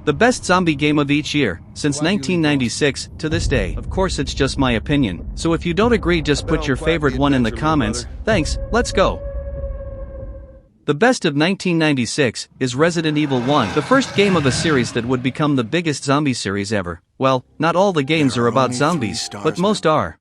The best zombie game of each year, since 1996, to this day. Of course it's just my opinion, so if you don't agree just put your favorite one in the comments. Thanks, let's go. The best of 1996 is Resident Evil 1, the first game of a series that would become the biggest zombie series ever. Well, not all the games are about zombies, but most are.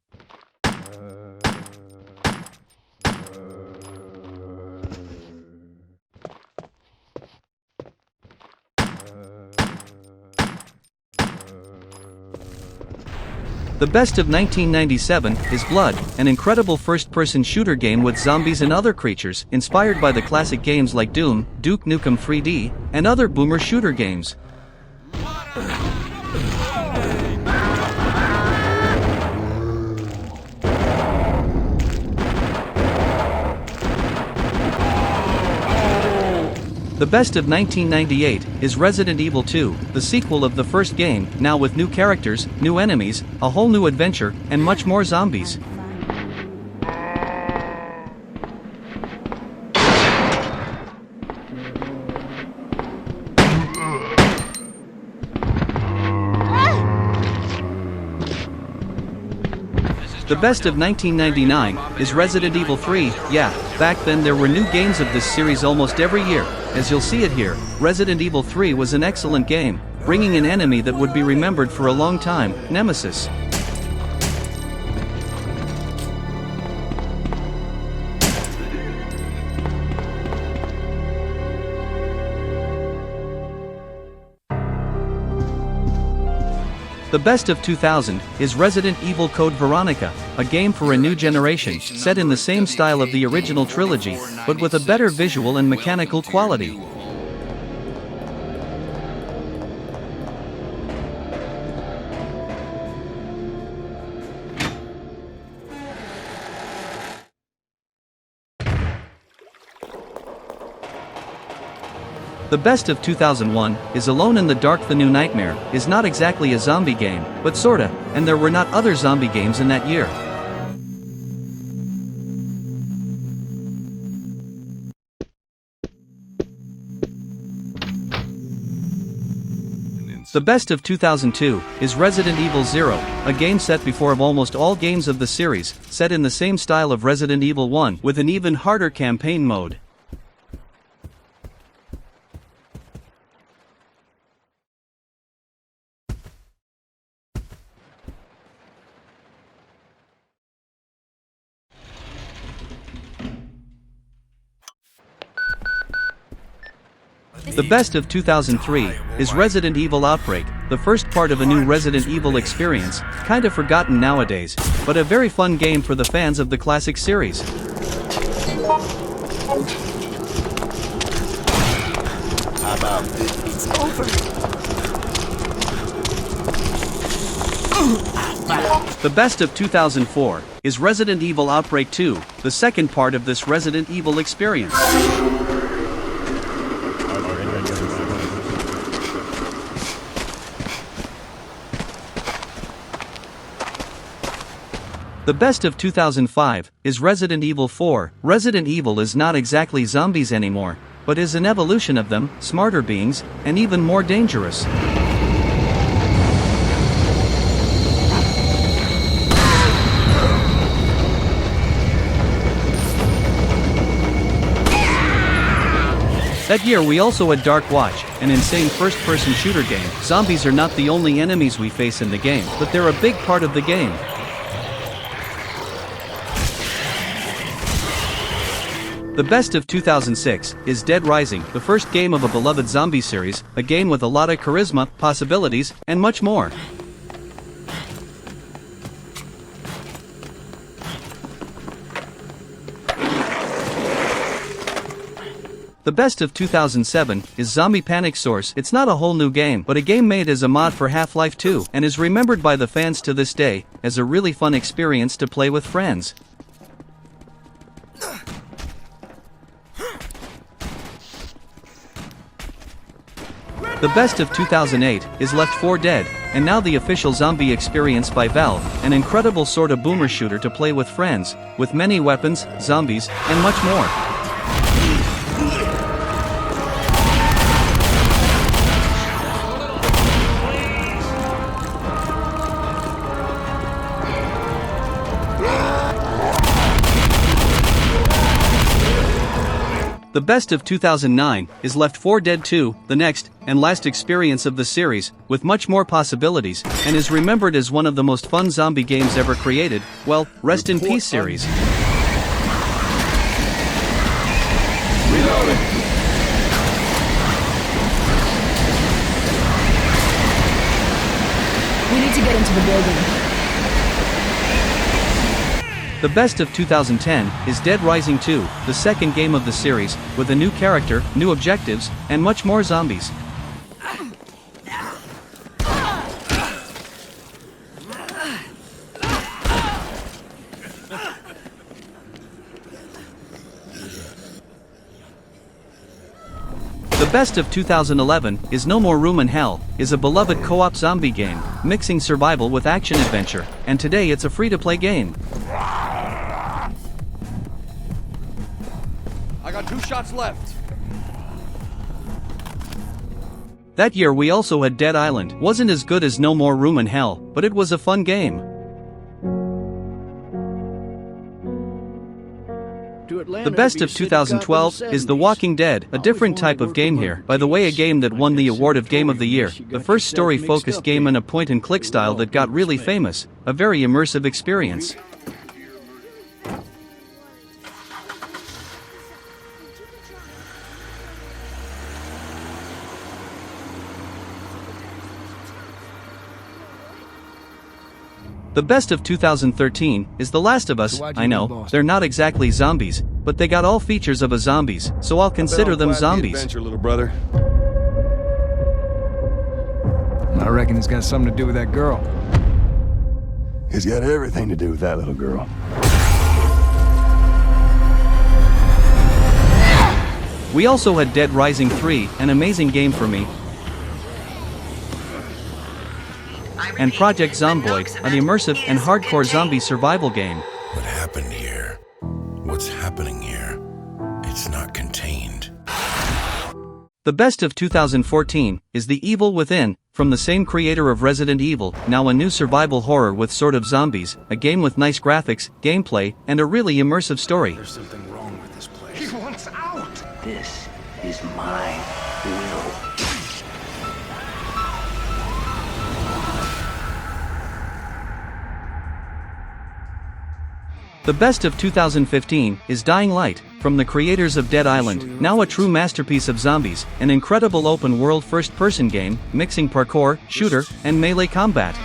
The best of 1997 is Blood, an incredible first-person shooter game with zombies and other creatures, inspired by the classic games like Doom, Duke Nukem 3D, and other boomer shooter games. The best of 1998 is Resident Evil 2, the sequel of the first game, now with new characters, new enemies, a whole new adventure, and much more zombies. The best of 1999 is Resident Evil 3. Yeah, back then there were new games of this series almost every year. As you'll see it here, Resident Evil 3 was an excellent game, bringing an enemy that would be remembered for a long time, Nemesis. The best of 2000 is Resident Evil Code Veronica, a game for a new generation, set in the same style of the original trilogy, but with a better visual and mechanical quality. The best of 2001 is Alone in the Dark. The New Nightmare is not exactly a zombie game, but sorta, and there were not other zombie games in that year. The best of 2002 is Resident Evil 0, a game set before of almost all games of the series, set in the same style of Resident Evil 1 with an even harder campaign mode. The best of 2003 is Resident Evil Outbreak, the first part of a new Resident Evil experience, kinda forgotten nowadays, but a very fun game for the fans of the classic series. It's over. The best of 2004 is Resident Evil Outbreak 2, the second part of this Resident Evil experience. The best of 2005 is Resident Evil 4. Resident Evil is not exactly zombies anymore, but is an evolution of them, smarter beings, and even more dangerous. That year we also had Dark Watch, an insane first-person shooter game. Zombies are not the only enemies we face in the game, but they're a big part of the game. The best of 2006 is Dead Rising, the first game of a beloved zombie series, a game with a lot of charisma, possibilities, and much more. The best of 2007 is Zombie Panic Source. It's not a whole new game, but a game made as a mod for Half-Life 2, and is remembered by the fans to this day as a really fun experience to play with friends. The best of 2008 is Left 4 Dead, and now the official zombie experience by Valve, an incredible sort of boomer shooter to play with friends, with many weapons, zombies, and much more. The best of 2009 is Left 4 Dead 2, the next and last experience of the series, with much more possibilities, and is remembered as one of the most fun zombie games ever created. Well, rest in peace series. Reloading. We need to get into the building. The best of 2010 is Dead Rising 2, the second game of the series, with a new character, new objectives, and much more zombies. The best of 2011 is No More Room in Hell, is a beloved co-op zombie game, mixing survival with action-adventure, and today it's a free-to-play game. I got 2 shots left. That year we also had Dead Island. Wasn't as good as No More Room in Hell, but it was a fun game. The best of 2012 is The Walking Dead, a different type of game here. By the way, a game that won the award of Game of the Year. The first story-focused game in a point-and-click style that got really famous. A very immersive experience. The best of 2013 is The Last of Us. I know, they're not exactly zombies, but they got all features of a zombies, so I'll consider them zombies. Adventure, little brother. I reckon it's got something to do with that girl. It's got everything to do with that little girl. We also had Dead Rising 3, an amazing game for me, and Project Zomboid, an immersive and hardcore zombie survival game. What happened here? What's happening here? It's not contained. The best of 2014 is The Evil Within, from the same creator of Resident Evil, now a new survival horror with sort of zombies, a game with nice graphics, gameplay, and a really immersive story. There's something wrong with this place. He wants out. This is my will. The best of 2015 is Dying Light, from the creators of Dead Island, now a true masterpiece of zombies, an incredible open-world first-person game, mixing parkour, shooter, and melee combat.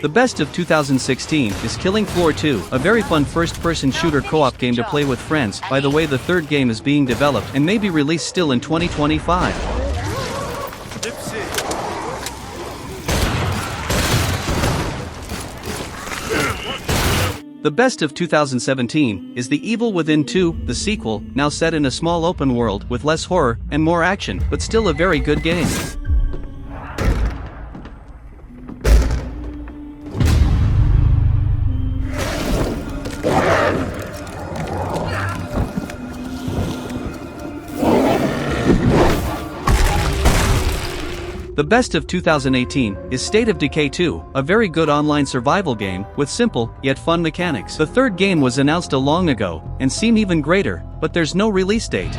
The best of 2016 is Killing Floor 2, a very fun first-person shooter co-op game to play with friends. By the way, the third game is being developed and may be released still in 2025. The best of 2017 is The Evil Within 2, the sequel, now set in a small open world with less horror and more action, but still a very good game. The best of 2018 is State of Decay 2, a very good online survival game with simple yet fun mechanics. The third game was announced a long ago and seem even greater, but there's no release date.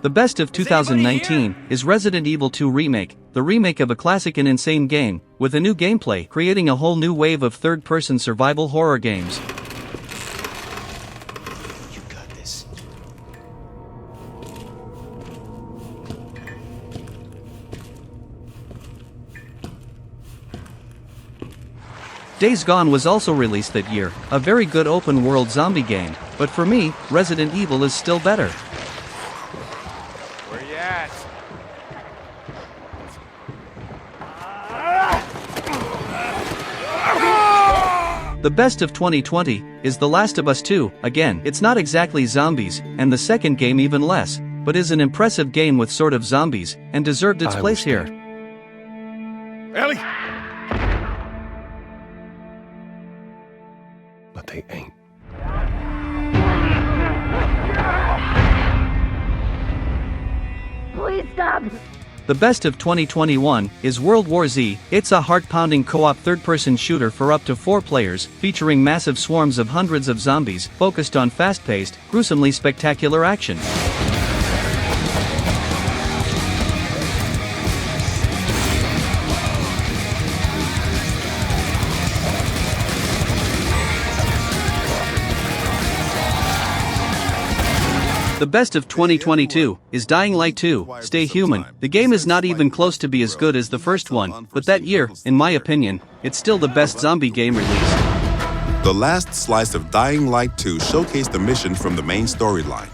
The best of 2019 is Resident Evil 2 Remake, the remake of a classic and insane game, with a new gameplay, creating a whole new wave of third-person survival horror games. You got this. Days Gone was also released that year, a very good open-world zombie game, but for me, Resident Evil is still better. Where you at? The best of 2020 is The Last of Us 2. Again, it's not exactly zombies, and the second game even less, but is an impressive game with sort of zombies, and deserved its place here. Ellie! But they ain't. Please stop. The best of 2021 is World War Z. It's a heart-pounding co-op third-person shooter for up to 4 players, featuring massive swarms of hundreds of zombies, focused on fast-paced, gruesomely spectacular action. The best of 2022 is Dying Light 2, Stay Human. The game is not even close to be as good as the first one, but that year, in my opinion, it's still the best zombie game released. The last slice of Dying Light 2 showcased the mission from the main storyline.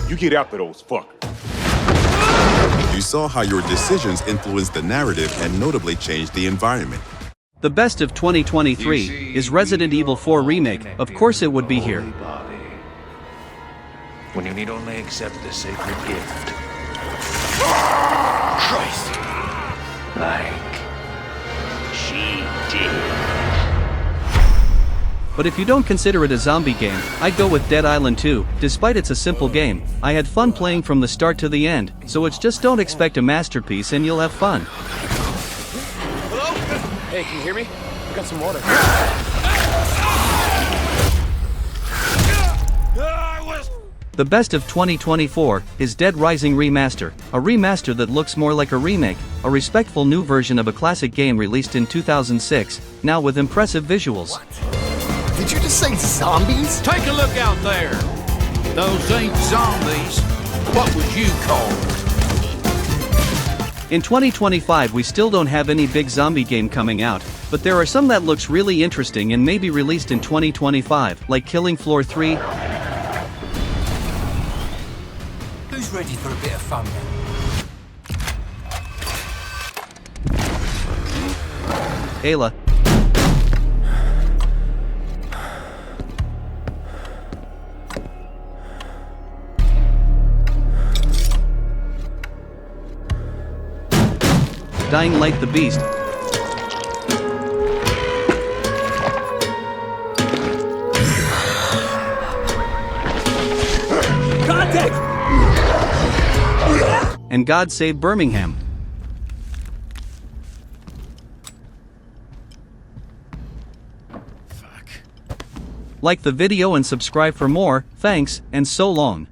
You get after those fuckers. You saw how your decisions influenced the narrative and notably changed the environment. The best of 2023 is Resident Evil 4 Remake. Of course it would be here. When you need only accept the sacred gift. Christ! Like she did. But if you don't consider it a zombie game, I'd go with Dead Island 2. Despite it's a simple game, I had fun playing from the start to the end, so it's just don't expect a masterpiece and you'll have fun. Hello? Hey, can you hear me? I got some water. The best of 2024 is Dead Rising Remaster, a remaster that looks more like a remake, a respectful new version of a classic game released in 2006, now with impressive visuals. Did you just say zombies? Take a look out there. Those ain't zombies. What would you call them? In 2025 we still don't have any big zombie game coming out, but there are some that looks really interesting and may be released in 2025, like Killing Floor 3. Who's ready for a bit of fun then? Ayla. Dying Light the Beast. Contact! And God Save Birmingham. Like the video and subscribe for more, thanks, and so long.